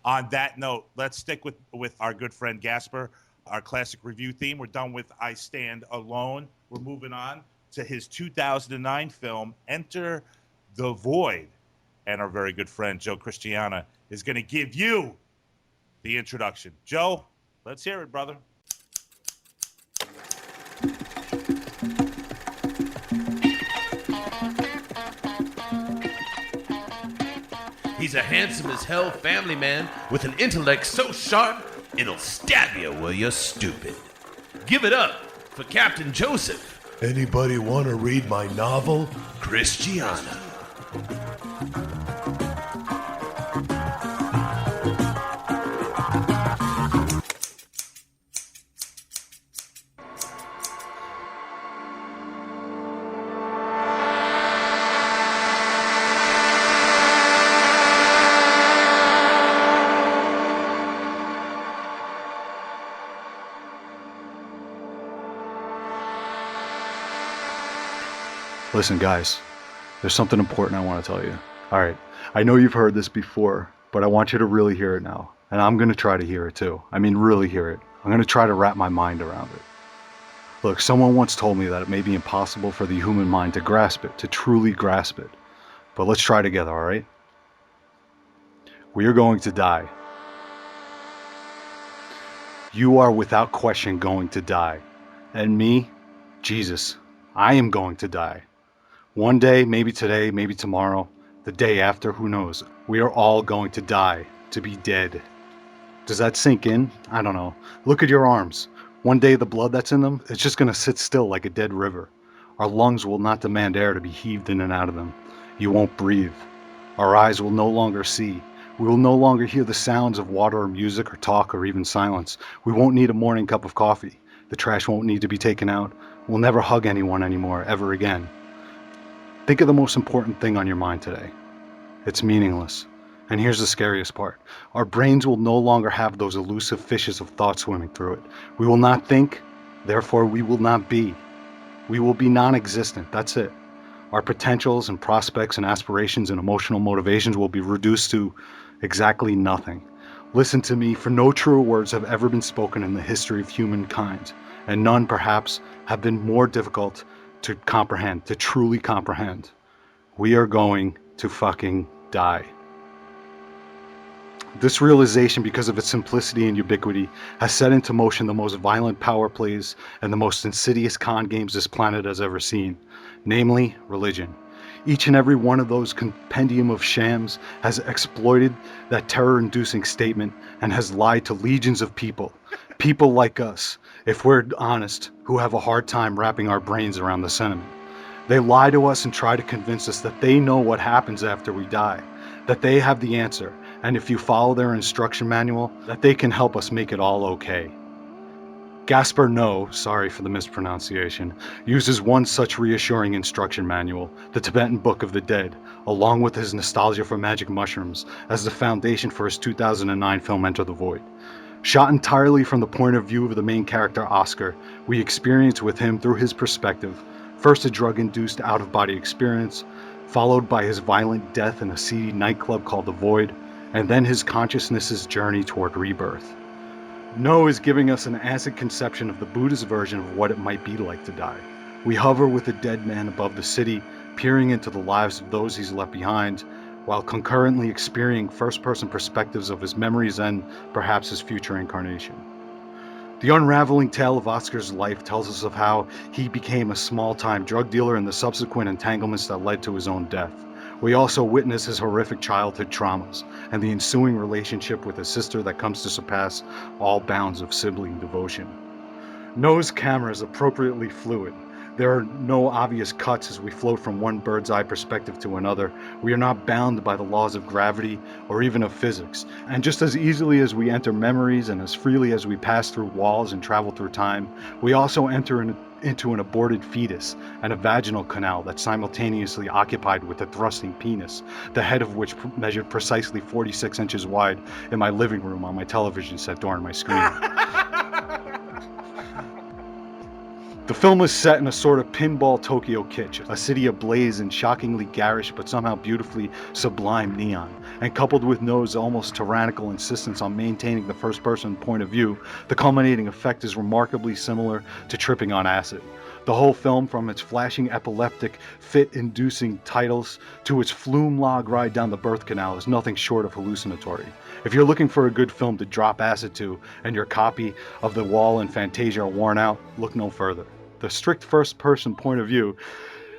On that note, let's stick with our good friend Gasper, our classic review theme. We're done with I Stand Alone. We're moving on to his 2009 film, Enter the Void. And our very good friend, Joe Christiana, is going to give you the introduction. Joe, let's hear it, brother. He's a handsome as hell family man with an intellect so sharp it'll stab you while you're stupid. Give it up for Captain Joseph. Anybody want to read my novel? Christiana. Listen, guys, there's something important I want to tell you. All right, I know you've heard this before, but I want you to really hear it now. And I'm going to try to hear it too. I mean, really hear it. I'm going to try to wrap my mind around it. Look, someone once told me that it may be impossible for the human mind to grasp it, to truly grasp it. But let's try together, all right? We are going to die. You are without question going to die. And me, Jesus, I am going to die. One day, maybe today, maybe tomorrow, the day after, who knows? We are all going to die, to be dead. Does that sink in? I don't know. Look at your arms. One day the blood that's in them, it's just going to sit still like a dead river. Our lungs will not demand air to be heaved in and out of them. You won't breathe. Our eyes will no longer see. We will no longer hear the sounds of water or music or talk or even silence. We won't need a morning cup of coffee. The trash won't need to be taken out. We'll never hug anyone anymore, ever again. Think of the most important thing on your mind today. It's meaningless. And here's the scariest part. Our brains will no longer have those elusive fishes of thought swimming through it. We will not think, therefore we will not be. We will be non-existent, that's it. Our potentials and prospects and aspirations and emotional motivations will be reduced to exactly nothing. Listen to me, for no truer words have ever been spoken in the history of humankind, and none, perhaps, have been more difficult to comprehend, to truly comprehend. We are going to fucking die. This realization, because of its simplicity and ubiquity, has set into motion the most violent power plays and the most insidious con games this planet has ever seen, namely religion. Each and every one of those compendium of shams has exploited that terror-inducing statement and has lied to legions of people. People like us, if we're honest, who have a hard time wrapping our brains around the sentiment. They lie to us and try to convince us that they know what happens after we die, that they have the answer, and if you follow their instruction manual, that they can help us make it all okay. Gaspar Noé, sorry for the mispronunciation, uses one such reassuring instruction manual, the Tibetan Book of the Dead, along with his nostalgia for magic mushrooms, as the foundation for his 2009 film Enter the Void. Shot entirely from the point of view of the main character Oscar, we experience with him through his perspective, first a drug-induced out-of-body experience, followed by his violent death in a seedy nightclub called The Void, and then his consciousness's journey toward rebirth. Noé is giving us an acid conception of the Buddhist version of what it might be like to die. We hover with the dead man above the city, peering into the lives of those he's left behind, while concurrently experiencing first-person perspectives of his memories and perhaps his future incarnation. The unraveling tale of Oscar's life tells us of how he became a small-time drug dealer and the subsequent entanglements that led to his own death. We also witness his horrific childhood traumas and the ensuing relationship with his sister that comes to surpass all bounds of sibling devotion. Noé's camera is appropriately fluid. There are no obvious cuts as we float from one bird's eye perspective to another. We are not bound by the laws of gravity or even of physics. And just as easily as we enter memories and as freely as we pass through walls and travel through time, we also enter into an aborted fetus and a vaginal canal that's simultaneously occupied with a thrusting penis, the head of which measured precisely 46 inches wide in my living room on my television set during my screening. The film is set in a sort of pinball Tokyo kitsch, a city ablaze in shockingly garish but somehow beautifully sublime neon. And coupled with No's almost tyrannical insistence on maintaining the first-person point of view, the culminating effect is remarkably similar to tripping on acid. The whole film, from its flashing epileptic, fit-inducing titles to its flume log ride down the birth canal, is nothing short of hallucinatory. If you're looking for a good film to drop acid to, and your copy of The Wall and Fantasia are worn out, look no further. The strict first-person point of view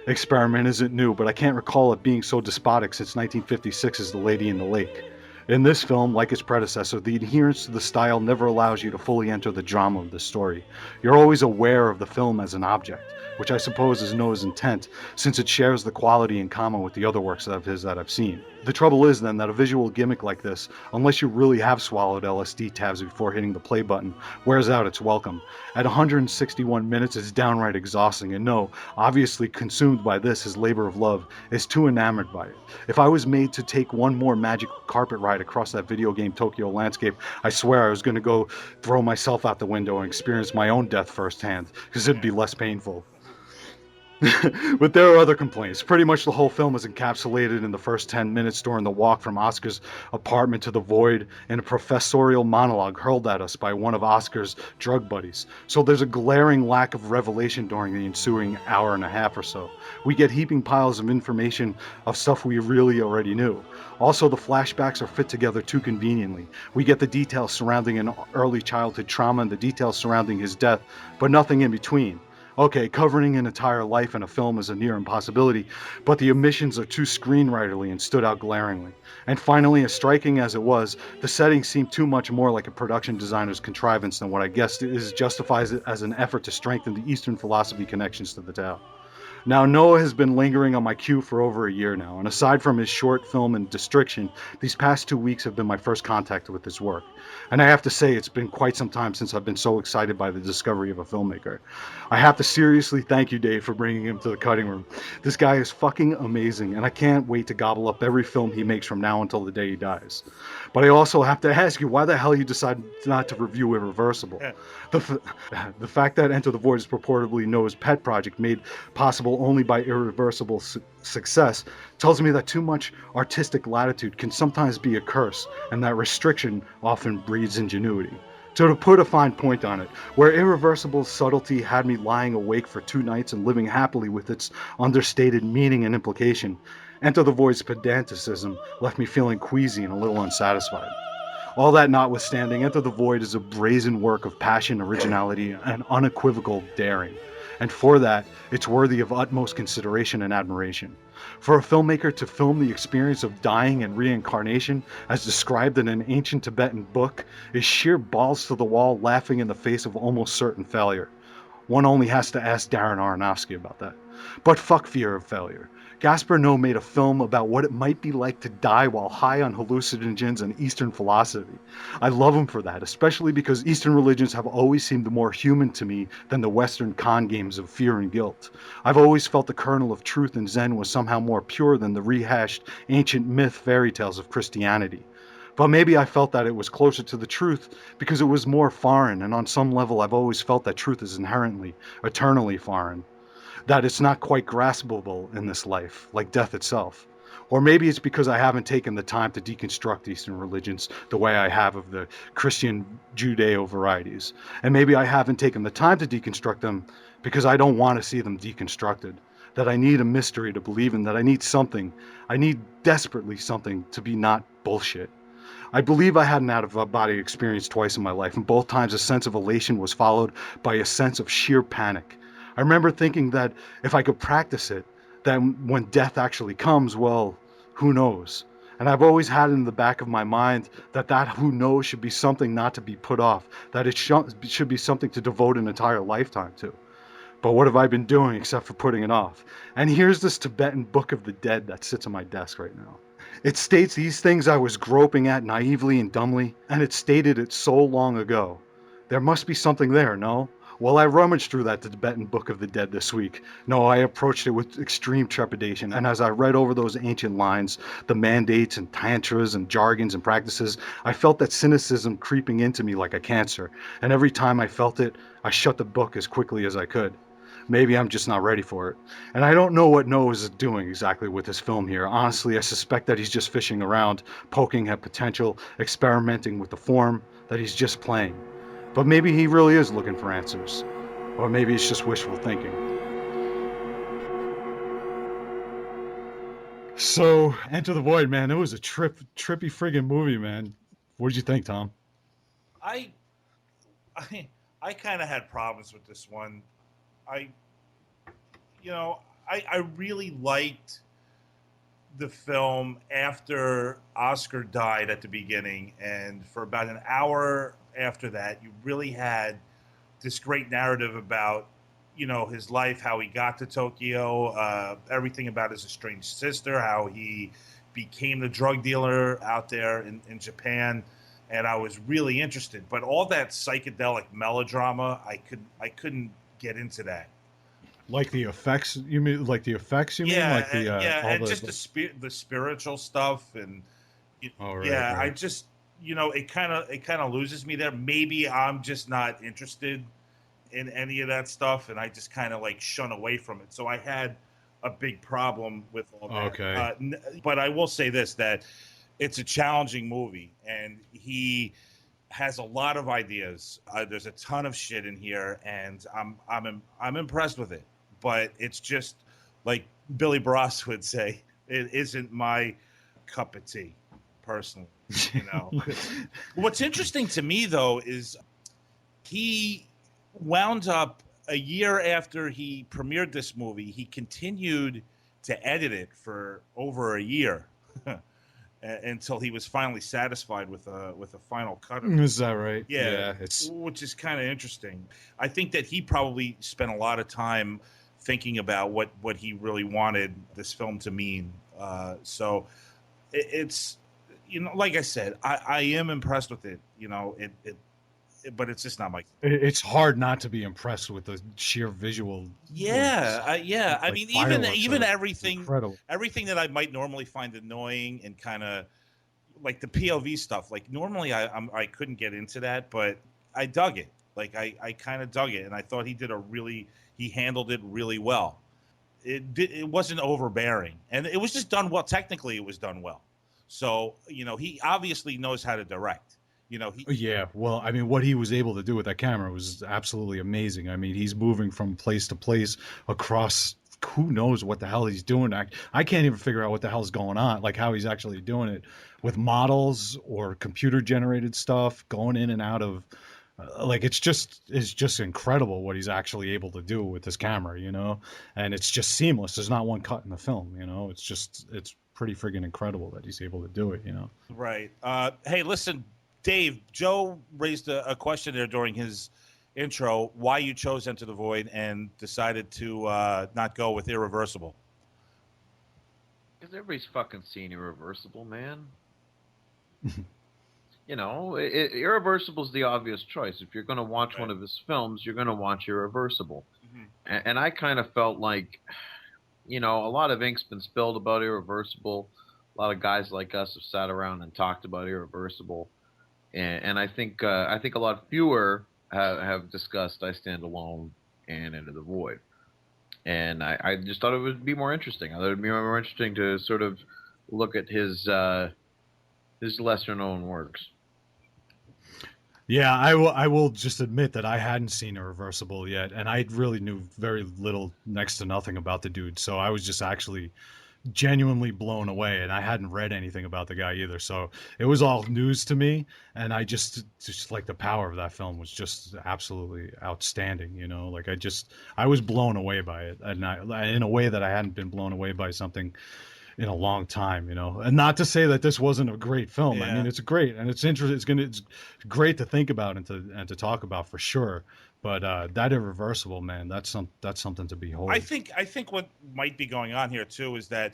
experiment isn't new, but I can't recall it being so despotic since 1956's The Lady in the Lake. In this film, like its predecessor, the adherence to the style never allows you to fully enter the drama of the story. You're always aware of the film as an object, which I suppose is Noah's intent, since it shares the quality in common with the other works of his that I've seen. The trouble is then that a visual gimmick like this, unless you really have swallowed LSD tabs before hitting the play button, wears out its welcome. At 161 minutes, it's downright exhausting, and No, obviously consumed by this, his labor of love, is too enamored by it. If I was made to take one more magic carpet ride across that video game Tokyo landscape, I swear I was going to go throw myself out the window and experience my own death firsthand, because it'd be less painful. But there are other complaints. Pretty much the whole film is encapsulated in the first 10 minutes during the walk from Oscar's apartment to the void in a professorial monologue hurled at us by one of Oscar's drug buddies. So there's a glaring lack of revelation during the ensuing hour and a half or so. We get heaping piles of information of stuff we really already knew. Also, the flashbacks are fit together too conveniently. We get the details surrounding an early childhood trauma and the details surrounding his death, but nothing in between. Okay, covering an entire life in a film is a near impossibility, but the omissions are too screenwriterly and stood out glaringly. And finally, as striking as it was, the setting seemed too much more like a production designer's contrivance than what I guess justifies it as an effort to strengthen the Eastern philosophy connections to the tale. Now, Noah has been lingering on my queue for over a year now, and aside from his short film and Distriction, these past 2 weeks have been my first contact with his work. And I have to say, it's been quite some time since I've been so excited by the discovery of a filmmaker. I have to seriously thank you, Dave, for bringing him to the cutting room. This guy is fucking amazing, and I can't wait to gobble up every film he makes from now until the day he dies. But I also have to ask you, why the hell you decided not to review Irreversible? Yeah. The fact that Enter the Void is purportedly Noah's pet project, made possible only by irreversible success, tells me that too much artistic latitude can sometimes be a curse, and that restriction often breeds ingenuity. So to put a fine point on it, where Irreversible's subtlety had me lying awake for 2 nights and living happily with its understated meaning and implication, Enter the Void's pedanticism left me feeling queasy and a little unsatisfied. All that notwithstanding, Enter the Void is a brazen work of passion, originality, and unequivocal daring. And for that, it's worthy of utmost consideration and admiration. For a filmmaker to film the experience of dying and reincarnation, as described in an ancient Tibetan book, is sheer balls to the wall, laughing in the face of almost certain failure. One only has to ask Darren Aronofsky about that. But fuck fear of failure. Gaspar Noé made a film about what it might be like to die while high on hallucinogens and Eastern philosophy. I love him for that, especially because Eastern religions have always seemed more human to me than the Western con games of fear and guilt. I've always felt the kernel of truth in Zen was somehow more pure than the rehashed ancient myth fairy tales of Christianity. But maybe I felt that it was closer to the truth because it was more foreign, and on some level I've always felt that truth is inherently, eternally foreign. That it's not quite graspable in this life, like death itself. Or maybe it's because I haven't taken the time to deconstruct Eastern religions the way I have of the Christian Judeo varieties. And maybe I haven't taken the time to deconstruct them because I don't want to see them deconstructed. That I need a mystery to believe in, that I need something. I need desperately something to be not bullshit. I believe I had an out-of-body experience twice in my life, and both times a sense of elation was followed by a sense of sheer panic. I remember thinking that if I could practice it, then when death actually comes, well, who knows? And I've always had in the back of my mind that who knows should be something not to be put off, that it should be something to devote an entire lifetime to. But what have I been doing except for putting it off? And here's this Tibetan Book of the Dead that sits on my desk right now. It states these things I was groping at naively and dumbly, and it stated it so long ago. There must be something there, no? Well, I rummaged through that Tibetan Book of the Dead this week. No, I approached it with extreme trepidation, and as I read over those ancient lines, the mandates and tantras and jargons and practices, I felt that cynicism creeping into me like a cancer, and every time I felt it, I shut the book as quickly as I could. Maybe I'm just not ready for it. And I don't know what Noah is doing exactly with this film here. Honestly, I suspect that he's just fishing around, poking at potential, experimenting with the form, that he's just playing. But maybe he really is looking for answers. Or maybe it's just wishful thinking. So, Enter the Void, man, it was a trippy friggin' movie, man. What did you think, Tom? I I I kind of had problems with this one. I you know I really liked the film after Oscar died at the beginning, and for about an hour after that, you really had this great narrative about his life, how he got to Tokyo, everything about his estranged sister, how he became the drug dealer out there in Japan, and I was really interested. But all that psychedelic melodrama, I couldn't get into that. Like the effects, you mean? Like the effects, you mean? Yeah, Like the yeah, all and just the spiritual stuff, and Oh, right, yeah, I right. just it kind of loses me there. Maybe I'm just not interested in any of that stuff, and I just kind of like shun away from it. So I had a big problem with all that. Okay. But I will say this: that it's a challenging movie, and he has a lot of ideas. There's a ton of shit in here, and I'm impressed with it. But it's just like Billy Bross would say, it isn't my cup of tea, personally. You know. What's interesting to me though is he wound up a year after he premiered this movie. He continued to edit it for over a year until he was finally satisfied with a final cut of it. Is that right? Yeah, Yeah, it's which is kind of interesting. I think that he probably spent a lot of time thinking about what he really wanted this film to mean. So it's like I said, I am impressed with it. But it's just not my. it's hard not to be impressed with the sheer visual. Yeah, yeah. I Like mean, fireworks even are everything incredible. that I might normally find annoying and kind of like the POV stuff. Like normally I couldn't get into that, but I dug it. Like I kind of dug it, and I thought he handled it really well. It wasn't overbearing, and it was just done well. Technically, it was done well. So he obviously knows how to direct. He Yeah, well, I mean, what he was able to do with that camera was absolutely amazing. I mean, he's moving from place to place across. Who knows what the hell he's doing? I can't even figure out what the hell's going on, like how he's actually doing it with models or computer generated stuff going in and out of. Like it's just incredible what he's actually able to do with this camera, and it's just seamless. There's not one cut in the film, it's pretty friggin' incredible that he's able to do it. Right. Hey, listen, Dave. Joe raised a question there during his intro. Why you chose Enter the Void and decided to not go with Irreversible? Because everybody's fucking seen Irreversible, man. Irreversible's the obvious choice. If you're going to watch one of his films, you're going to watch Irreversible. Mm-hmm. And I kind of felt like, a lot of ink's been spilled about Irreversible. A lot of guys like us have sat around and talked about Irreversible. And I think a lot fewer have discussed I Stand Alone and Into the Void. And I just thought it would be more interesting. I thought it would be more interesting to sort of look at his lesser known works. Yeah, I will just admit that I hadn't seen Irreversible yet, and I really knew very little, next to nothing about the dude. So I was just actually genuinely blown away, and I hadn't read anything about the guy either. So it was all news to me, and I just like the power of that film was just absolutely outstanding. Like I was blown away by it, and in a way that I hadn't been blown away by something in a long time, and not to say that this wasn't a great film. Yeah. I mean, it's great, and it's interesting. It's great to think about and to talk about for sure. But that Irreversible, man, that's something to behold. I think what might be going on here too is that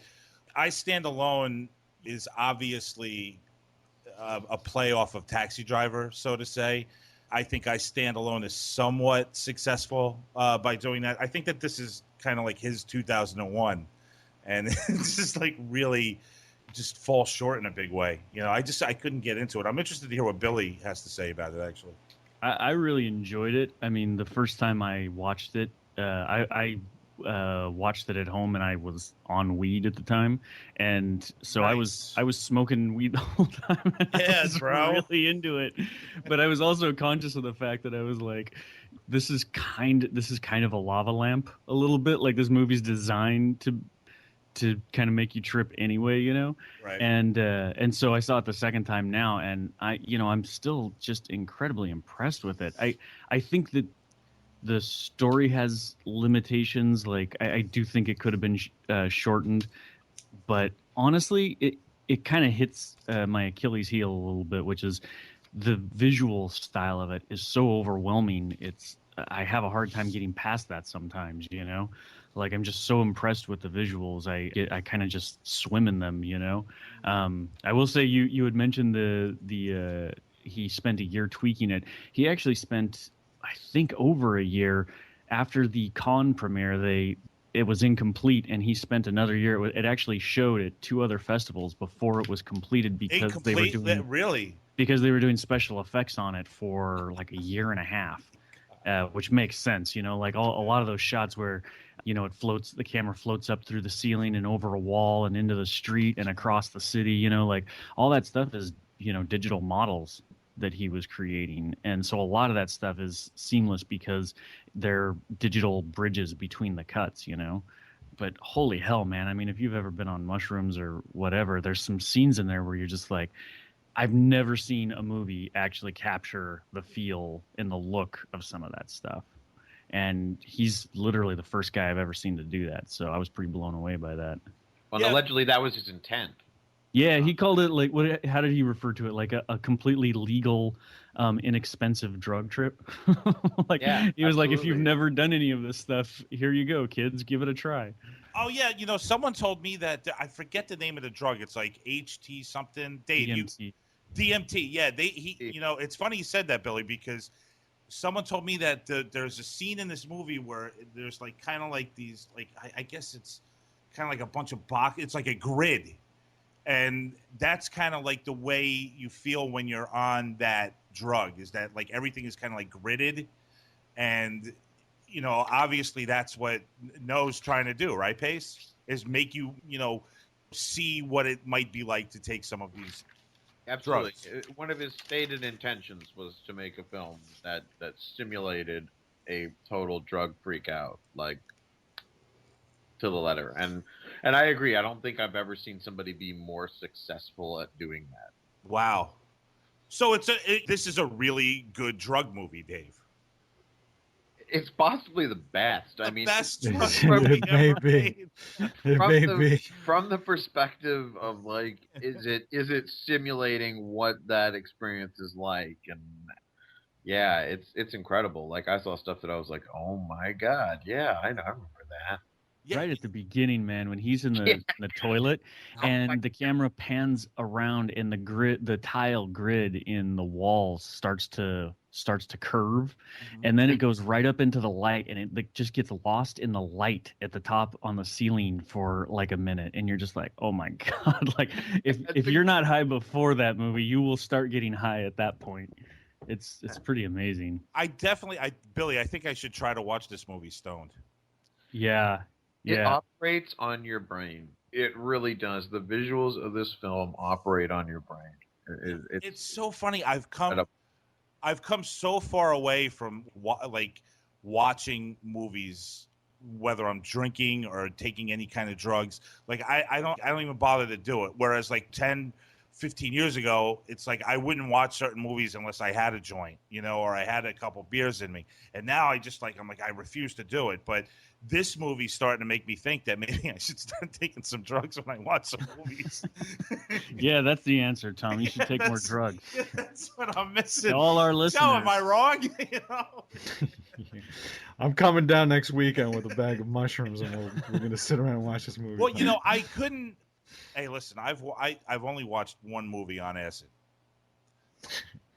I Stand Alone is obviously a play off of Taxi Driver, so to say. I think I Stand Alone is somewhat successful by doing that. I think that this is kind of like his 2001. And it's just like really just falls short in a big way. I couldn't get into it. I'm interested to hear what Billy has to say about it, actually. I really enjoyed it. I mean, the first time I watched it, I watched it at home, and I was on weed at the time, and so Nice. I was smoking weed the whole time. And I Yeah, was bro. really into it, but I was also conscious of the fact that I was like, this is kind of a lava lamp a little bit. Like, this movie's designed to kind of make you trip anyway, you know. Right. And so I saw it the second time now, and I'm still just incredibly impressed with it. I think that the story has limitations. Like, I do think it could have been shortened, but honestly, it kind of hits my Achilles heel a little bit, which is the visual style of it is so overwhelming. I have a hard time getting past that sometimes, you know. Like, I'm just so impressed with the visuals. I kind of just swim in them, you know. I will say, you had mentioned the he spent a year tweaking it. He actually spent, I think, over a year. After the con premiere, it was incomplete, and he spent another year. It actually showed at two other festivals before it was completed Really? because they were doing special effects on it for like a year and a half, which makes sense. You know, like a lot of those shots where, you know, the camera floats up through the ceiling and over a wall and into the street and across the city. You know, like all that stuff is, you know, digital models that he was creating. And so a lot of that stuff is seamless because they're digital bridges between the cuts, you know. But holy hell, man. I mean, if you've ever been on mushrooms or whatever, there's some scenes in there where you're just like, I've never seen a movie actually capture the feel and the look of some of that stuff. And he's literally the first guy I've ever seen to do that. So I was pretty blown away by that. Well, allegedly that was his intent. Yeah, he called it like how did he refer to it? Like a completely legal, inexpensive drug trip. Like, yeah, he was like, if absolutely. you've never done any of this stuff, here you go, kids, give it a try. Oh yeah, you know, someone told me that I forget the name of the drug. It's like HT something. Dave, DMT. DMT. Yeah, you know, it's funny you said that, Billy, because someone told me that there's a scene in this movie where there's like kind of like these, like I guess it's kind of like a bunch of box. It's like a grid. And that's kind of like the way you feel when you're on that drug, is that like everything is kind of like gridded. And, you know, obviously that's what No's trying to do, right, Pace? Is make you, you know, see what it might be like to take some of these Absolutely. drugs. One of his stated intentions was to make a film that simulated a total drug freak out, like, to the letter. And I agree. I don't think I've ever seen somebody be more successful at doing that. Wow. So this is a really good drug movie, Dave. It's possibly the best. I mean, best It drug movie may ever be. made. It may be. from the perspective of like, is it simulating what that experience is like? And yeah, it's incredible. Like, I saw stuff that I was like, oh my god, yeah, I remember that. Yeah. Right at the beginning, man, when he's in the toilet and the camera pans around and the tile grid in the wall starts to curve, and then it goes right up into the light, and it like just gets lost in the light at the top on the ceiling for like a minute, and you're just like, oh my god. Like, if you're not high before that movie, you will start getting high at that point. It's pretty amazing. Billy, I think I should try to watch this movie stoned. Yeah. It operates on your brain. It really does. The visuals of this film operate on your brain. It's so funny. I've come so far away from like watching movies, whether I'm drinking or taking any kind of drugs. Like, I don't even bother to do it. Whereas like 10, 15 years ago, it's like I wouldn't watch certain movies unless I had a joint, you know, or I had a couple beers in me. And now I refuse to do it. But this movie's starting to make me think that maybe I should start taking some drugs when I watch some movies. Yeah, that's the answer, Tom. You should take more drugs. Yeah, that's what I'm missing. To all our listeners. Joe, am I wrong? You know? I'm coming down next weekend with a bag of mushrooms, and we're gonna sit around and watch this movie. Well, you know, I couldn't. Hey, listen, I've only watched one movie on acid.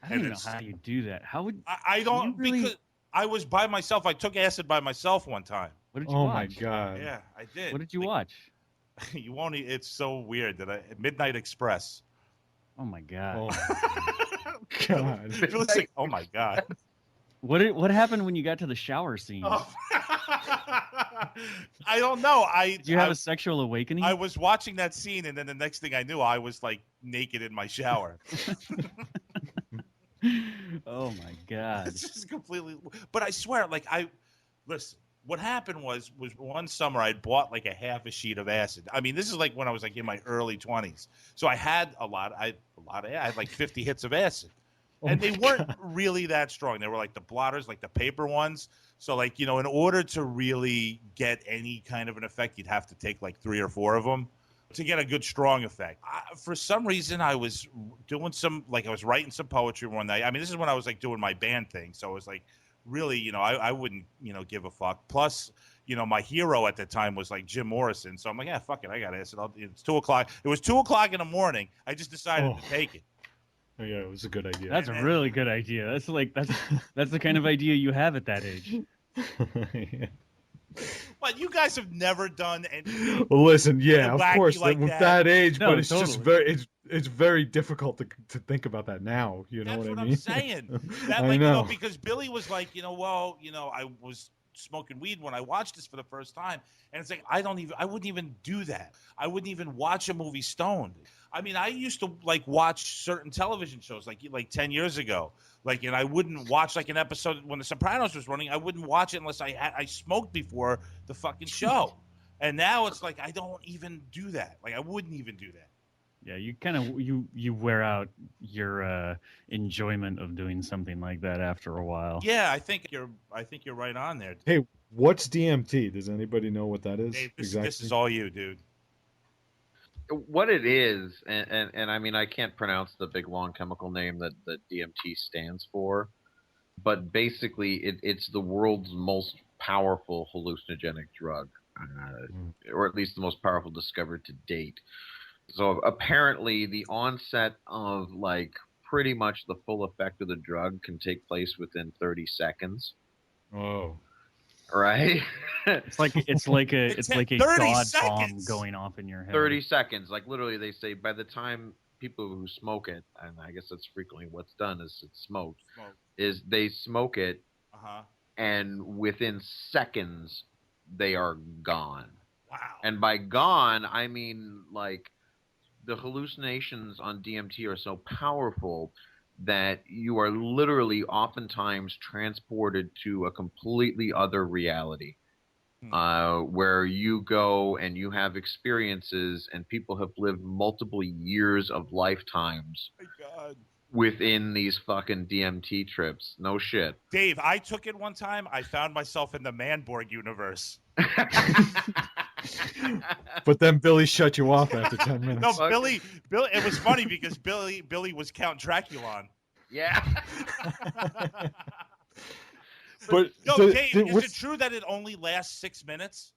I don't know how you do that. How would I don't really... because I was by myself. I took acid by myself one time. What did you watch? watch? My god! Yeah, I did. What did you watch? You won't. It's so weird that Midnight Express. Oh my god! Oh my god! It was like, oh my god! What happened when you got to the shower scene? Oh. I don't know. Did you have a sexual awakening? I was watching that scene, and then the next thing I knew, I was like naked in my shower. Oh my god! It's just completely. But I swear, like listen. What happened was one summer I'd bought like a half a sheet of acid. I mean, this is like when I was like in my early 20s. So I had I had like 50 hits of acid. And they weren't really that strong. They were like the blotters, like the paper ones. So like, in order to really get any kind of an effect, you'd have to take like 3 or 4 of them to get a good strong effect. For some reason, I was doing I was writing some poetry one night. I mean, this is when I was like doing my band thing. So it was like really, I wouldn't, give a fuck. Plus, my hero at the time was like Jim Morrison. So I'm like, yeah, fuck it. I got acid. It's 2:00. It was 2:00 in the morning. I just decided to take it. Oh, yeah, it was a good idea. That's a really good idea. That's the kind of idea you have at that age. Yeah. But you guys have never done anything. Well, listen, yeah, of course, like with that age, no, but it's totally. just it's very difficult to think about that now. You know That's what what I mean? I'm saying. That, I know. Because Billy was like, I was smoking weed when I watched this for the first time, and it's like I wouldn't even do that. I wouldn't even watch a movie stoned. I mean, I used to like watch certain television shows like 10 years ago. And I wouldn't watch like an episode when The Sopranos was running. I wouldn't watch it unless I smoked before the fucking show. And now it's like I don't even do that. Like I wouldn't even do that. Yeah, you kind of you wear out your enjoyment of doing something like that after a while. Yeah, I think you're right on there. Hey, what's DMT? Does anybody know what that is? Hey, exactly. This is all you, dude. What it is, and I mean, I can't pronounce the big long chemical name that DMT stands for, but basically it's the world's most powerful hallucinogenic drug, or at least the most powerful discovered to date. So apparently the onset of like pretty much the full effect of the drug can take place within 30 seconds. Oh. Right? It's like a god seconds. bomb going off in your head. 30 seconds. Like literally they say by the time people who smoke it, and I guess that's frequently what's done is it's smoked, is they smoke it and within seconds they are gone. Wow. And by gone, I mean like the hallucinations on DMT are so powerful that you are literally oftentimes transported to a completely other reality, where you go and you have experiences and people have lived multiple years of lifetimes within these fucking DMT trips. No shit. Dave, I took it one time. I found myself in the Manborg universe. But then Billy shut you off after 10 minutes. No, Billy. It was funny because Billy was Count Dracula. Yeah. But Dave, is it true that it only lasts 6 minutes?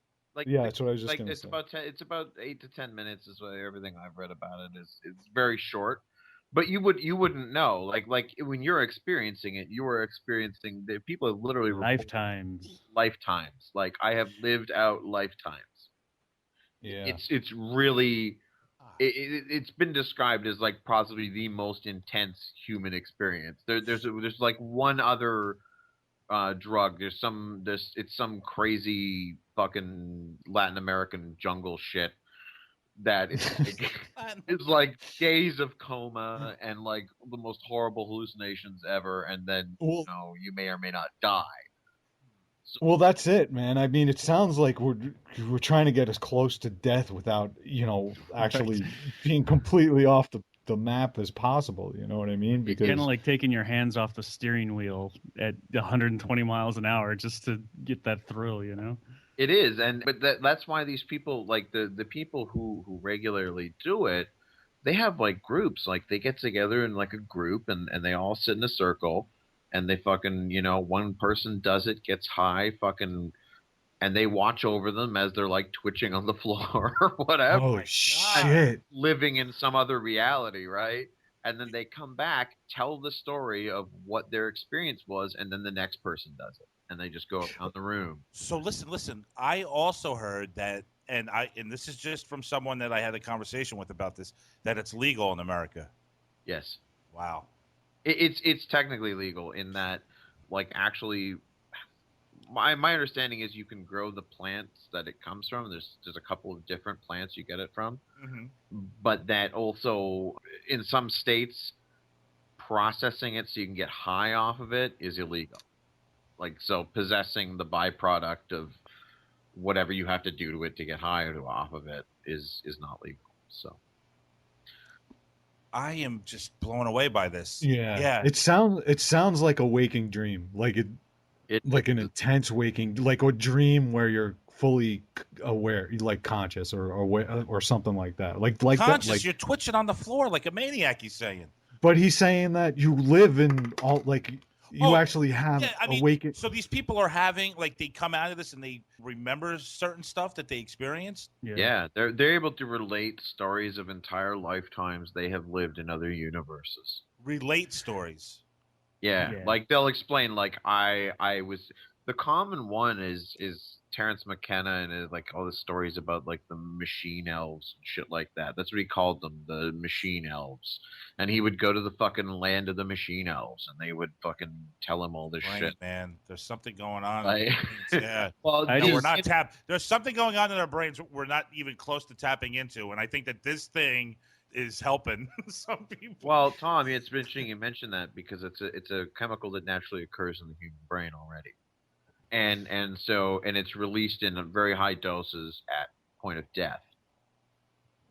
Yeah, that's what I was just like. gonna It's say. it's about 8 to 10 minutes is what everything I've read about it is. It's very short, but you wouldn't know. Like when you're experiencing it, you are experiencing the people have literally lifetimes. Like I have lived out lifetimes. Yeah, it's really. It's been described as like possibly the most intense human experience. There's like one other drug. It's some crazy fucking Latin American jungle shit that it's like days of coma and like the most horrible hallucinations ever, and then you may or may not die. Well, that's it, man. I mean, it sounds like we're trying to get as close to death without, actually being completely off the map as possible. You know what I mean? Because kind of like taking your hands off the steering wheel at 120 miles an hour just to get that thrill, It is, but that's why these people, like the people who regularly do it, they have like groups. Like they get together in like a group and they all sit in a circle. And they fucking, one person does it, gets high, fucking, and they watch over them as they're like twitching on the floor or whatever. Oh, shit. Living in some other reality, right? And then they come back, tell the story of what their experience was, and then the next person does it. And they just go around the room. So listen. I also heard that, and this is just from someone that I had a conversation with about this, that it's legal in America. Yes. Wow. It's technically legal in that like actually. My understanding is you can grow the plants that it comes from. There's a couple of different plants you get it from, but that also in some states processing it so you can get high off of it is illegal. Like so, possessing the byproduct of whatever you have to do to it to get high off of it is not legal. So I am just blown away by this. Yeah. It sounds like a waking dream, like like an intense waking, like a dream where you're fully aware, like conscious or something like that. Like conscious, that, like, you're twitching on the floor like a maniac. He's saying. But he's saying that you live in all like you actually have awakened. So these people are having like they come out of this and they remember certain stuff that they experienced. Yeah, they're able to relate stories of entire lifetimes they have lived in other universes. Relate stories. Yeah, like they'll explain. Like I was the common one is Terrence McKenna and like all the stories about like the machine elves and shit like that. That's what he called them, the machine elves. And he would go to the fucking land of the machine elves, and they would fucking tell him all this shit. Man, there's something going on. Like, yeah. Well, we're not tapped. There's something going on in our brains we're not even close to tapping into, and I think that this thing is helping some people. Well, Tom, it's interesting you mentioned that because it's a chemical that naturally occurs in the human brain already, and it's released in very high doses at point of death.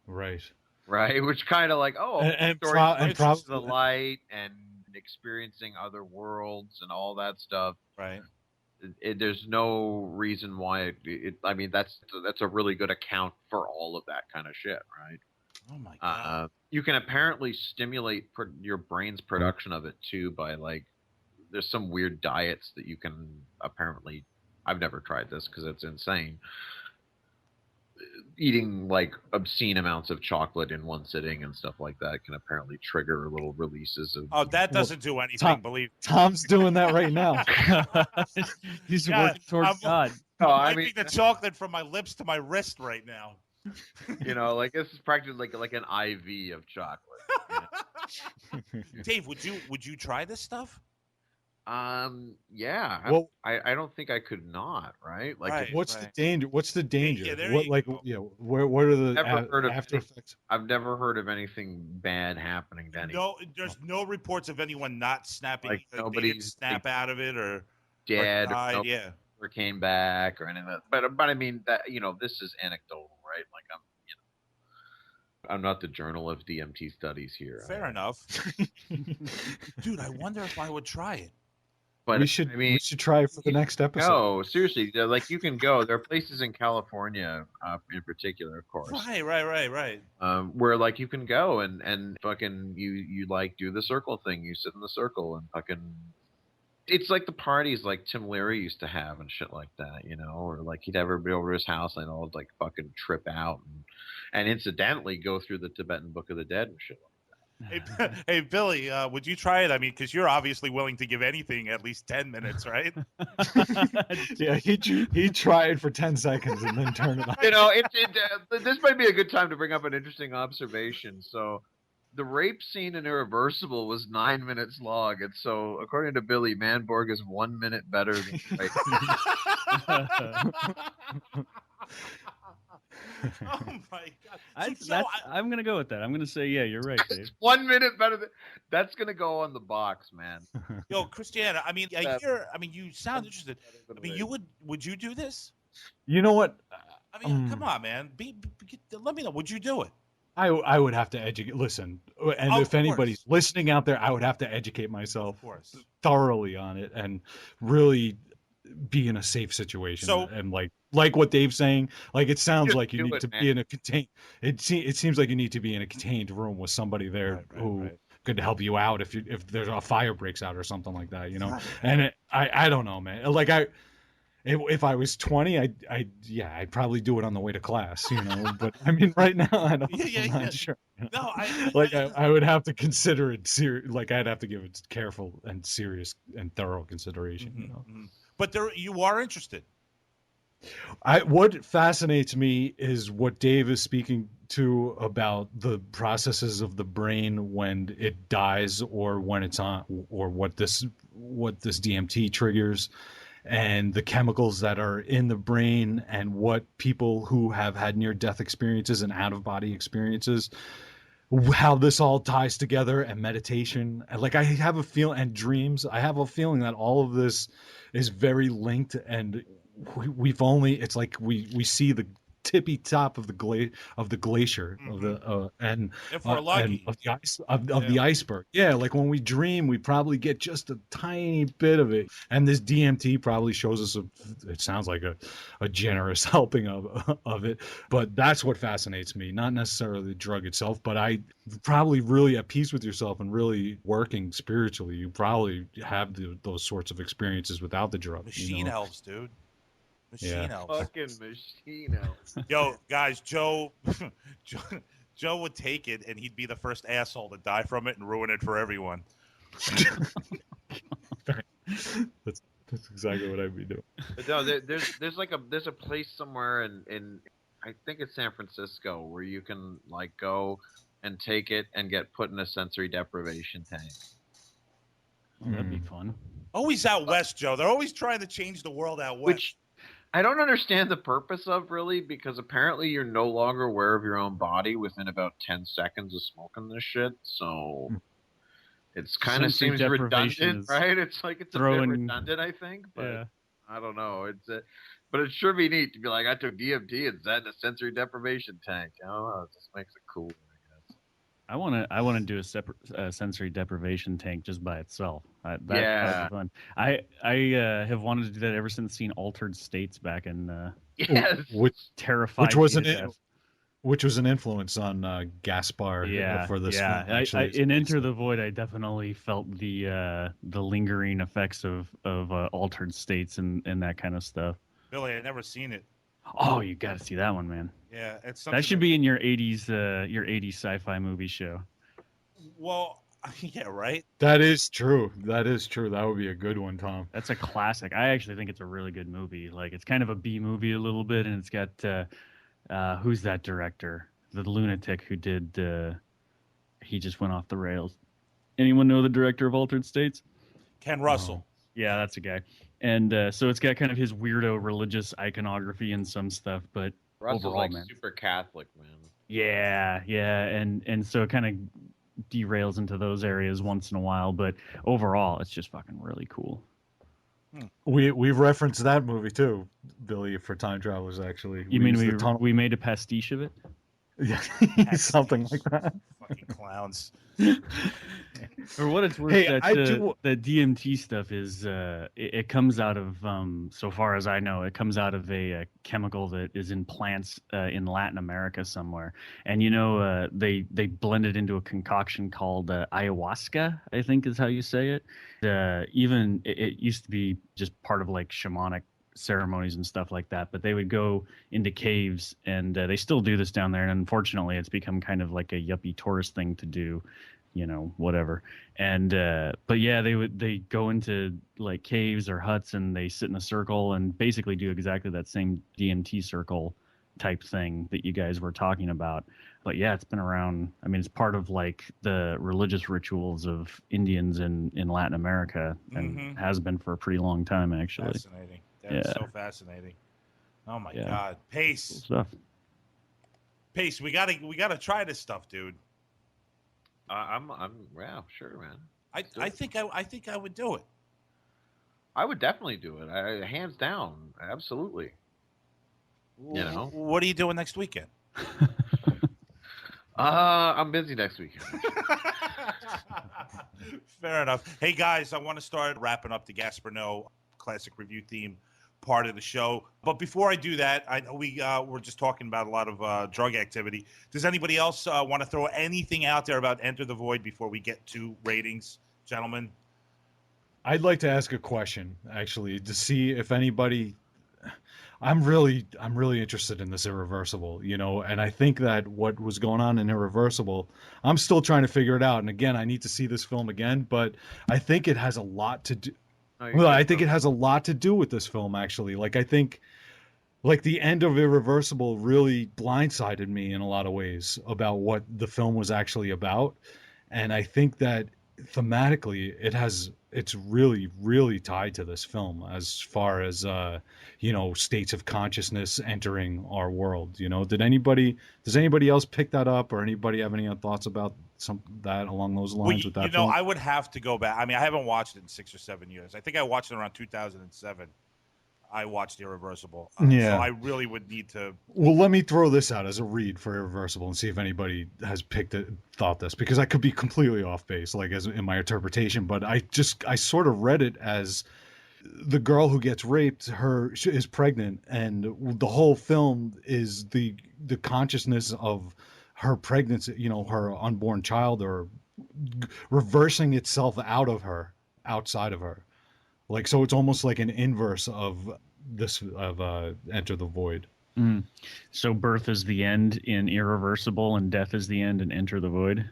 Right. Which kind of like and probably the light and experiencing other worlds and all that stuff. Right. There's no reason why I mean, that's a really good account for all of that kind of shit, right? Oh my god! You can apparently stimulate your brain's production of it too by like, there's some weird diets that you can apparently. I've never tried this because it's insane. Eating like obscene amounts of chocolate in one sitting and stuff like that can apparently trigger little releases of. Oh, that doesn't do anything. Believe me. Tom's doing that right now. He's working towards God. No, I mean the chocolate from my lips to my wrist right now. You know, like this is practically like an IV of chocolate. Dave, would you try this stuff? Yeah. Well, I don't think I could not. Right. Like, what's the danger? What's the danger? Yeah, what like what are the after effects? I've never heard of anything bad happening to anyone. No, there's no reports of anyone not snapping. Like nobody snap out of it or dead or died. Or or came back or anything. But I mean that this is anecdotal, right? Like I'm not the journal of DMT studies here. Fair enough. Dude, I wonder if I would try it. But we should try it for the next episode. No, seriously, like you can go. There are places in California, in particular, of course. Right. Where like you can go and fucking you like do the circle thing. You sit in the circle and fucking. It's like the parties like Tim Leary used to have and shit like that, you know, or like he'd have everybody over to his house and all like fucking trip out and incidentally go through the Tibetan Book of the Dead and shit like that. Hey, Billy, would you try it? I mean, because you're obviously willing to give anything at least 10 minutes, right? Yeah, he tried for 10 seconds and then turned it off. You know, this might be a good time to bring up an interesting observation. So, the rape scene in Irreversible was 9 minutes long, and so according to Billy, Manborg is 1 minute better than rape. Oh my god! I'm gonna go with that. I'm gonna say, yeah, you're right, Dave. 1 minute better than that's gonna go on the box, man. Yo, Christiana, I mean, you sound interested. I mean, would you do this? You know what? I mean, come on, man. Let me know. Would you do it? I would have to educate. Listen, and if anybody's listening out there, I would have to educate myself thoroughly on it and really be in a safe situation. So, and like what Dave's saying, like it sounds like you need to be in a contained. It seems like you need to be in a contained room with somebody there who could help you out if there's a fire breaks out or something like that, you know. And I don't know, man. Like if I was 20, I'd probably do it on the way to class, you know. But I mean, right now, I'm not sure. You know? No, I would have to consider it like I'd have to give it careful and serious and thorough consideration, you know. But you are interested. What fascinates me is what Dave is speaking to about the processes of the brain when it dies or when it's on, or what this DMT triggers, and the chemicals that are in the brain, and what people who have had near death experiences and out of body experiences, how this all ties together, and meditation. And like I have a feel, and dreams, I have a feeling that all of this is very linked, and we've only, it's like we see the tippy top of the glacier of the and If we're and lucky. of the ice of the iceberg. Yeah, like when we dream, we probably get just a tiny bit of it, and this DMT probably shows us it sounds like a generous helping of it. But that's what fascinates me, not necessarily the drug itself, but I probably really at peace with yourself and really working spiritually, you probably have those sorts of experiences without the drug. Machine elves, dude. Machine elves. Fucking machine elves. Yo, guys, Joe, Joe would take it, and he'd be the first asshole to die from it and ruin it for everyone. That's exactly what I'd be doing. But no, there's a place somewhere in I think it's San Francisco where you can like go and take it and get put in a sensory deprivation tank. Oh, that'd be fun. Always out west, Joe. They're always trying to change the world out west. Which I don't understand the purpose of, really, because apparently you're no longer aware of your own body within about 10 seconds of smoking this shit. So it's kind of Sensory seems deprivation redundant, is right? It's like it's a bit redundant, I think. But Yeah. I don't know. But it sure be neat to be like, I took DMT and sat in a sensory deprivation tank. I don't know. It just makes it cool. I want to do a separate sensory deprivation tank just by itself. That'd be fun. I have wanted to do that ever since seeing Altered States back in Yes, which terrified. Which was an influence on Gaspar for this film. Actually, in Enter the Void, I definitely felt the lingering effects of Altered States and that kind of stuff. Billy, I've never seen it. Oh, you got to see that one, man. Yeah, it's that should be in your 80s sci-fi movie show. Well, yeah, right. That is true. That would be a good one, Tom. That's a classic. I actually think it's a really good movie. Like, it's kind of a B movie a little bit, and it's got who's that director? The lunatic who did he just went off the rails. Anyone know the director of Altered States? Ken Russell. Yeah, that's a guy. And so it's got kind of his weirdo religious iconography and some stuff, but Russell's overall, like man, super Catholic, man. Yeah, and so it kind of derails into those areas once in a while, but overall, it's just fucking really cool. We've referenced that movie too, Billy, for Time Travelers. Actually, you mean we made a pastiche of it? Yeah, something like that. Fucking clowns. For what it's worth, the DMT stuff is it comes out of so far as I know, it comes out of a chemical that is in plants in Latin America somewhere, and they blend it into a concoction called ayahuasca, I think is how you say it. Even it used to be just part of like shamanic ceremonies and stuff like that, but they would go into caves, and they still do this down there, and unfortunately it's become kind of like a yuppie tourist thing to do, whatever. And but yeah, they go into like caves or huts, and they sit in a circle and basically do exactly that same DMT circle type thing that you guys were talking about. But yeah, it's been around. I mean, it's part of like the religious rituals of Indians in Latin America, and has been for a pretty long time, actually. Fascinating. That's so fascinating. Oh my God, Pace. Cool stuff. Pace, we gotta try this stuff, dude. I'm yeah, sure, man. I think I would do it. I would definitely do it. Hands down, absolutely. What are you doing next weekend? I'm busy next weekend. Fair enough. Hey guys, I want to start wrapping up the Gaspar Noé classic review theme part of the show. But before I do that, I know we're just talking about a lot of drug activity. Does anybody else want to throw anything out there about Enter the Void before we get to ratings, gentlemen? I'd like to ask a question, actually, to see if anybody. I'm really interested in this Irreversible, and I think that what was going on in Irreversible, I'm still trying to figure it out. And again, I need to see this film again, but I think it has a lot to do. I think it has a lot to do with this film, actually. Like, I think Like the end of Irreversible really blindsided me in a lot of ways about what the film was actually about. And I think that thematically it's really tied to this film as far as states of consciousness entering our world. Does anybody else pick that up, or anybody have any thoughts about that along those Well, lines with that film? I would have to go back. I mean, I haven't watched it in 6 or 7 years. I think I watched it around 2007. I watched Irreversible. So I really would need to. Well, let me throw this out as a read for Irreversible and see if anybody has thought this, because I could be completely off base, like as in my interpretation. But I sort of read it as the girl who gets raped, is pregnant, and the whole film is the consciousness of her pregnancy, her unborn child, or reversing itself outside of her. Like, so it's almost like an inverse of Enter the Void. Mm. So birth is the end in Irreversible, and death is the end in Enter the Void.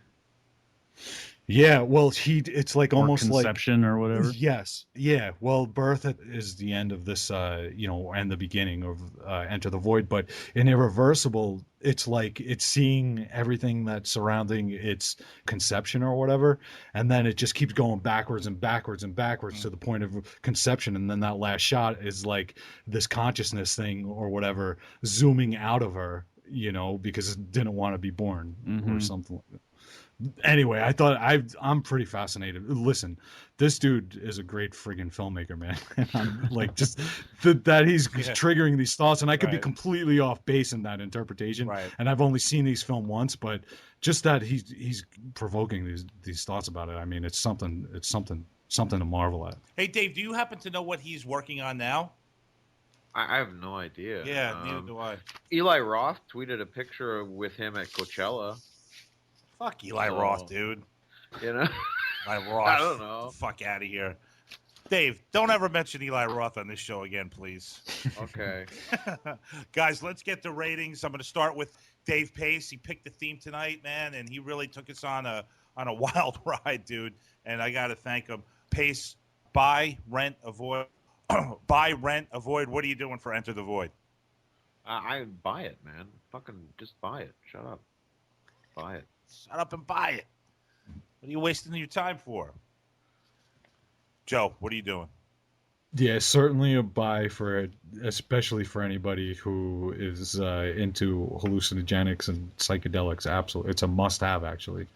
Yeah, well, it's like almost like conception or whatever. Yes, yeah. Well, birth is the end of this, and the beginning of Enter the Void. But in Irreversible, it's like it's seeing everything that's surrounding its conception or whatever, and then it just keeps going backwards and backwards and backwards to the point of conception, and then that last shot is like this consciousness thing or whatever zooming out of her, because it didn't want to be born or something like that. Anyway, I'm pretty fascinated. Listen, this dude is a great friggin' filmmaker, man. And I'm like, just that he's triggering these thoughts, and I could be completely off base in that interpretation. Right. And I've only seen these film once, but just that he's provoking these thoughts about it. I mean, it's something to marvel at. Hey, Dave, do you happen to know what he's working on now? I have no idea. Yeah, neither do I. Eli Roth tweeted a picture with him at Coachella. Fuck Eli Roth, dude. Eli Roth. I don't know. Fuck out of here. Dave, don't ever mention Eli Roth on this show again, please. Okay. Guys, let's get the ratings. I'm going to start with Dave Pace. He picked the theme tonight, man, and he really took us on a wild ride, dude. And I got to thank him. Pace, buy, rent, avoid. Buy, rent, avoid. What are you doing for Enter the Void? I buy it, man. Fucking just buy it. Shut up. Buy it. Shut up and buy it. What are you wasting your time for? Joe, what are you doing? Yeah, certainly a buy for it, especially for anybody who is into hallucinogenics and psychedelics. Absolutely. It's a must-have, actually.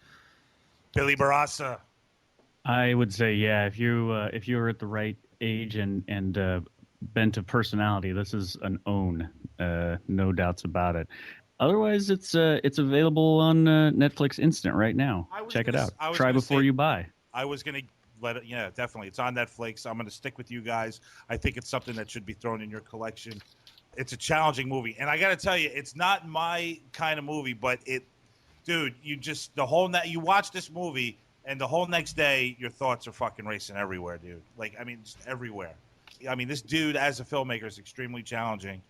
Billy Barassa. I would say, yeah, if you're at the right age and bent of personality, this is an own, no doubts about it. Otherwise, it's available on Netflix Instant right now. Check it out. Try before you buy. I was going to let it. Yeah, definitely. It's on Netflix. I'm going to stick with you guys. I think it's something that should be thrown in your collection. It's a challenging movie, and I got to tell you, it's not my kind of movie. But dude, you watch this movie, and the whole next day, your thoughts are fucking racing everywhere, dude. Like, I mean, just everywhere. I mean, this dude as a filmmaker is extremely challenging,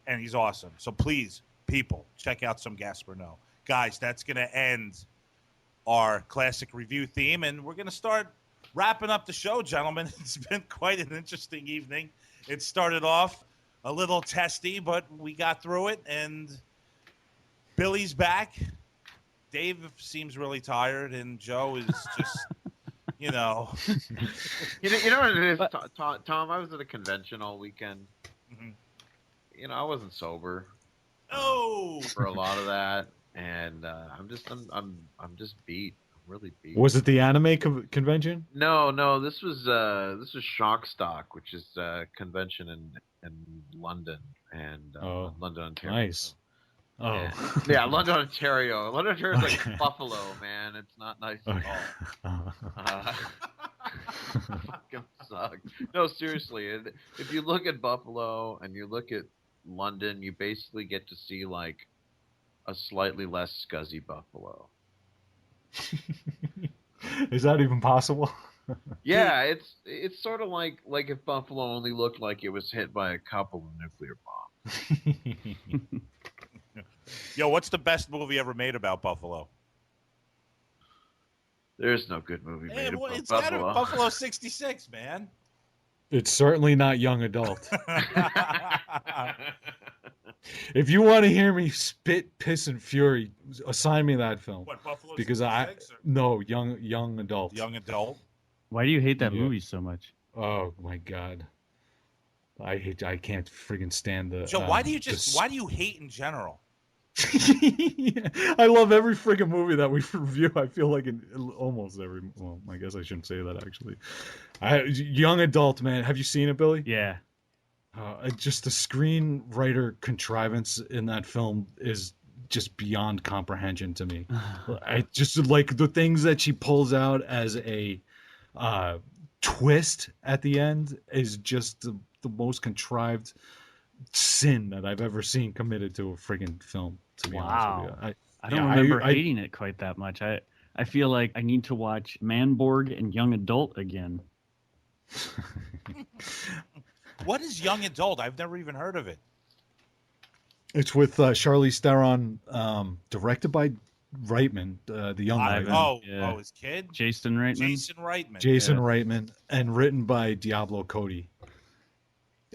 and he's awesome. So please, people, check out some Gasper No. Guys, that's going to end our classic review theme, and we're going to start wrapping up the show, gentlemen. It's been quite an interesting evening. It started off a little testy, but we got through it, and Billy's back. Dave seems really tired, and Joe is just, You know what it is, Tom? I was at a convention all weekend. Mm-hmm. I wasn't sober. For a lot of that, and I'm just beat. I'm really beat. Was it the anime convention? No. This was Shockstock, which is a convention in London and London, Ontario. Nice. Yeah, London, Ontario. London, Ontario is like Buffalo, man. It's not nice at all. Fucking sucks. No, seriously. If you look at Buffalo and you look at London, you basically get to see like a slightly less scuzzy Buffalo. Is that even possible? Yeah, it's sort of like if Buffalo only looked like it was hit by a couple of nuclear bombs. Yo, what's the best movie ever made about Buffalo? There's no good movie made about it's Buffalo. Buffalo 66, man. It's certainly not young adult. If you want to hear me spit, piss, and fury, assign me that film. What, Buffalo Because 66 or no, young adult. young adult? Why do you hate that Yeah. movie so much? Oh my god, I can't friggin' stand the. So why do you hate in general? I love every friggin' movie that we review. I feel like in almost every. Well, I guess I shouldn't say that actually. Young adult, man. Have you seen it, Billy? Yeah. Just the screenwriter contrivance in that film is just beyond comprehension to me. I just like the things that she pulls out as a twist at the end is just the most contrived sin that I've ever seen committed to a friggin' film. To be honest with you, I don't remember hating it quite that much. I feel like I need to watch Manborg and Young Adult again. What is young adult? I've never even heard of it. It's with Charlize Theron, directed by Reitman, the young Reitman. His kid, Jason Reitman. Jason Reitman, and written by Diablo Cody.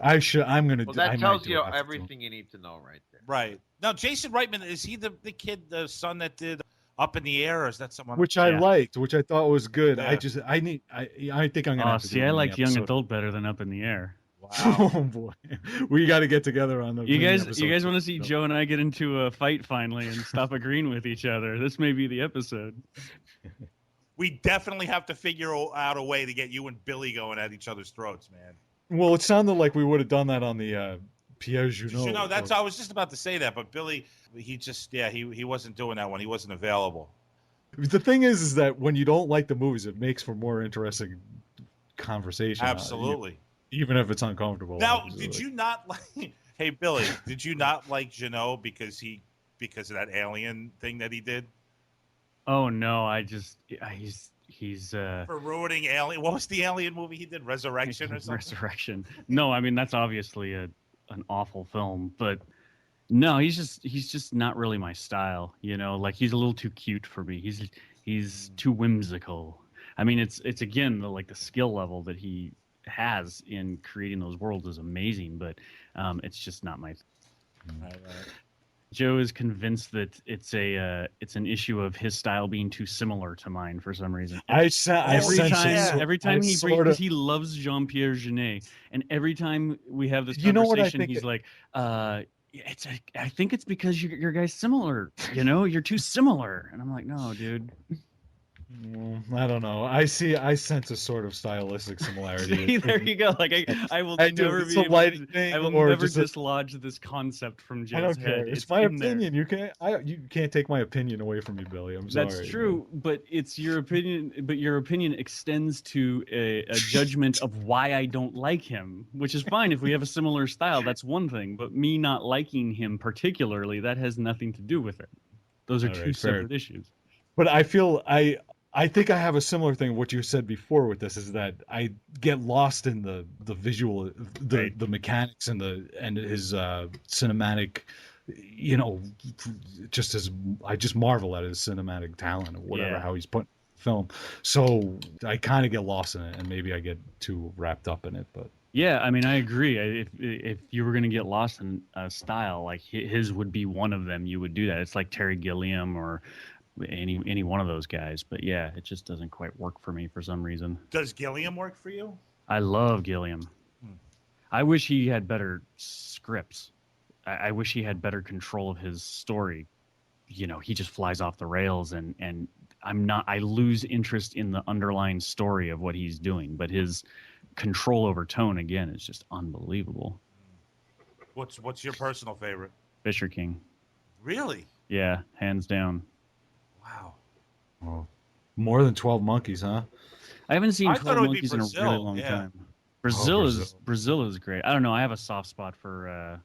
I'm gonna. Well, that tells you everything you need to know right there. Right. Now, Jason Reitman, is he the kid, the son that did Up in the Air, or is that someone? Which I liked, which I thought was good. Yeah. I think I'm gonna. Have to see, I like Young Adult better than Up in the Air. Wow. Oh boy, we got to get together on the. You guys want to see Joe and I get into a fight finally and stop agreeing with each other? This may be the episode. We definitely have to figure out a way to get you and Billy going at each other's throats, man. Well, it sounded like we would have done that on the Pierre Junot. I was just about to say that, but Billy, he wasn't doing that one. He wasn't available. The thing is that when you don't like the movies, it makes for more interesting conversation. Absolutely. Even if it's uncomfortable. Now, did you not like? Hey, Billy, did you not like Junot because of that alien thing that he did? Oh no, he's for ruining Alien. What was the Alien movie he did? Resurrection or something? Resurrection. No, I mean that's obviously an awful film, but no, he's just not really my style. You know, like he's a little too cute for me. He's too whimsical. I mean, it's again the skill level that he has in creating those worlds is amazing, but it's just not my. Right. Joe is convinced that it's an issue of his style being too similar to mine for some reason. Every time he loves Jean-Pierre Jeunet, and every time we have this conversation, he's like, I think it's because your guys similar. You know, you're too similar, and I'm like, no, dude. I don't know. I sense a sort of stylistic similarity. See, there you go. Like I will never dislodge this concept from Joe's head. It's my opinion. There. You can't take my opinion away from me, Billy. I'm sorry. That's true, but it's your opinion. But your opinion extends to a judgment of why I don't like him, which is fine if we have a similar style. That's one thing. But me not liking him particularly, that has nothing to do with it. Those are two separate issues. But I think I have a similar thing. What you said before with this is that I get lost in the visual, the mechanics and his cinematic, you know, I just marvel at his cinematic talent or whatever, how he's put film. So I kind of get lost in it, and maybe I get too wrapped up in it. But yeah, I mean, I agree. If you were going to get lost in a style, like his would be one of them, you would do that. It's like Terry Gilliam or any one of those guys. But yeah, it just doesn't quite work for me for some reason. Does Gilliam work for you? I love Gilliam. I wish he had better scripts. I wish he had better control of his story. You know, he just flies off the rails, and I lose interest in the underlying story of what he's doing. But his control over tone, again, is just unbelievable. What's your personal favorite? Fisher King. Really? Yeah, hands down. Wow. Oh, more than 12 Monkeys, huh? I haven't seen 12 Monkeys in a really long time. Brazil is great. I don't know. I have a soft spot for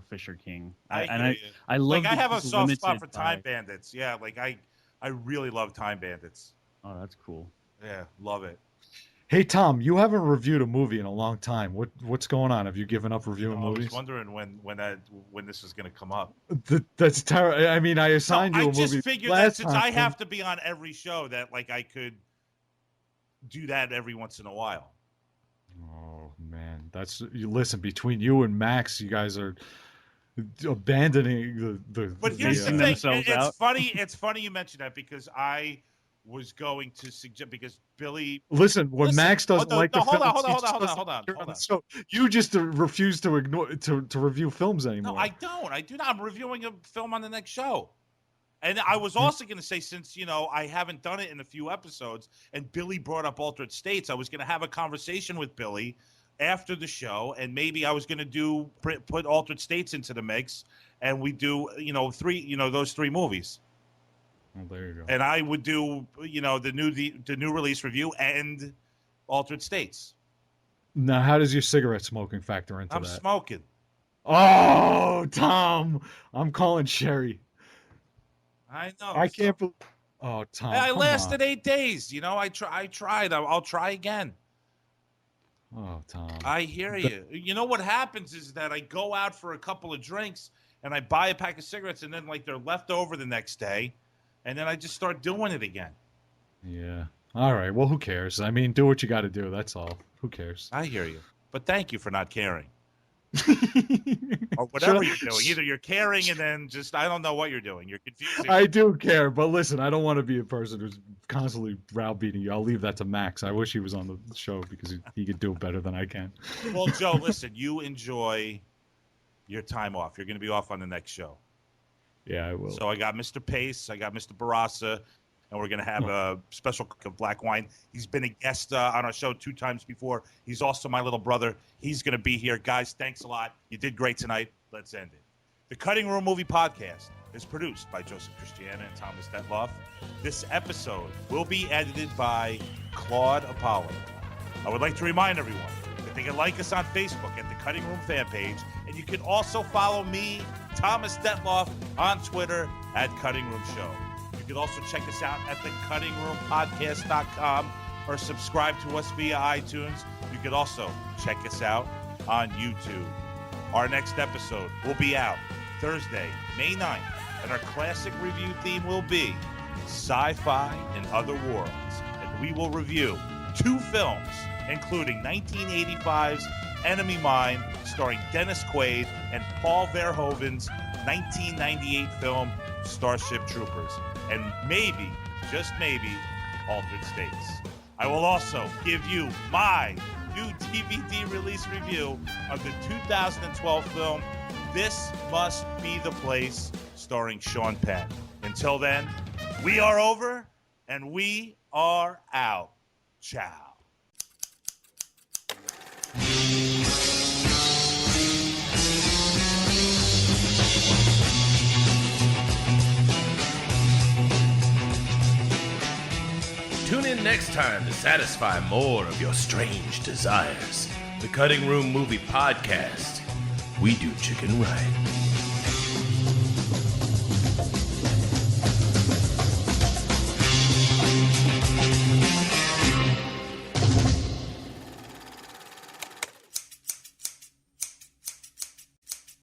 Fisher King. I love. I have a soft spot for Time Bandits. Yeah, I really love Time Bandits. Oh, that's cool. Yeah, love it. Hey Tom, you haven't reviewed a movie in a long time. What's going on? Have you given up reviewing movies? I was wondering when this was going to come up. That's terrible. I mean, I assigned you a movie. I just figured that since I have to be on every show, that I could do that every once in a while. Oh man, you listen. Between you and Max, you guys are abandoning the. But here's the Phasing thing. themselves It's out. funny. It's funny you mentioned that because I was going to suggest because Billy. Listen, when Listen, Max doesn't no, like no, the hold on, films, hold on, he hold on, just hold on, doesn't hold on, hold on. So you just refuse to ignore to review films anymore. No, I don't. I do not. I'm reviewing a film on the next show. And I was also going to say, since, I haven't done it in a few episodes, and Billy brought up Altered States, I was going to have a conversation with Billy after the show, and maybe I was going to put Altered States into the mix, and we do, those three movies. Well, there you go. And I would do, the new release review and Altered States. Now, how does your cigarette smoking factor into I'm that? smoking. Oh, Tom, I'm calling Sherry. I know. I can't believe. Oh, Tom, I come lasted on. 8 days. I tried. I'll try again. Oh, Tom. I hear you. You know what happens is that I go out for a couple of drinks and I buy a pack of cigarettes, and then they're left over the next day, and then I just start doing it again. Yeah. All right. Well, who cares? I mean, do what you got to do. That's all. Who cares? I hear you. But thank you for not caring. Or whatever you're doing. Either you're caring and then just, I don't know what you're doing. You're confusing. I do care, but listen, I don't want to be a person who's constantly browbeating you. I'll leave that to Max. I wish he was on the show because he could do it better than I can. Well, Joe, listen, you enjoy your time off. You're going to be off on the next show. Yeah, I will. So I got Mr. Pace, I got Mr. Barassa, and we're going to have a special cook of black wine. He's been a guest on our show 2 times before. He's also my little brother. He's going to be here. Guys, thanks a lot. You did great tonight. Let's end it. The Cutting Room Movie Podcast is produced by Joseph Christiana and Thomas Detloff. This episode will be edited by Claude Apollo. I would like to remind everyone that they can like us on Facebook at the Cutting Room fan page, and you can also follow me, Thomas Detloff, on Twitter at Cutting Room Show. You can also check us out at thecuttingroompodcast.com or subscribe to us via iTunes. You can also check us out on YouTube. Our next episode will be out Thursday, May 9th, and our classic review theme will be Sci-Fi and Other Worlds. And we will review 2 films, including 1985's Enemy Mine, starring Dennis Quaid, and Paul Verhoeven's 1998 film Starship Troopers, and maybe, just maybe, Altered States. I will also give you my new DVD release review of the 2012 film This Must Be the Place, starring Sean Penn. Until then, we are over and we are out. Ciao. Tune in next time to satisfy more of your strange desires. The Cutting Room Movie Podcast. We do chicken right.